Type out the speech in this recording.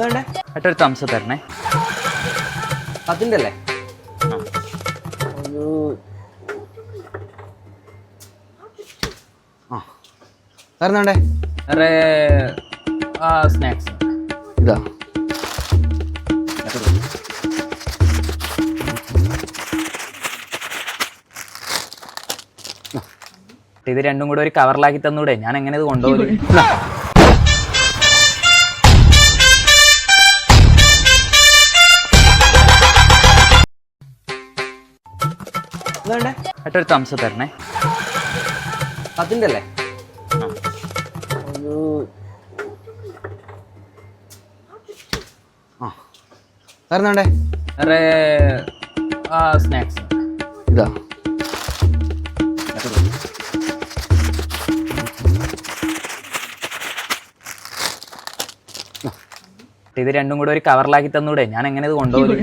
വേണ്ടേ ഏട്ടാ ഒരു തംസ് തരണേ. അതിൻ്റെ അല്ലേ? ആ. ഒരു ആ വേറെ വേറെ സ്നാക്സ് ഇതാ. ഇത് രണ്ടും കൂടെ ഒരു കവറിലാക്കി തന്നൂടെ? ഞാൻ എങ്ങനെ ഇത് കൊണ്ടുപോകും? വേണ്ടേ ഏട്ടാ ഒരു തംസ് തരണേ. അതിൻ്റെ അല്ലേ? ആ. ഒരു ആ വേറെ സ്നാക്സ് ഇതാ. ഇത് രണ്ടും കൂടെ ഒരു കവറിലാക്കി തന്നൂടെ? ഞാൻ എങ്ങനെ ഇത് കൊണ്ടുപോകും?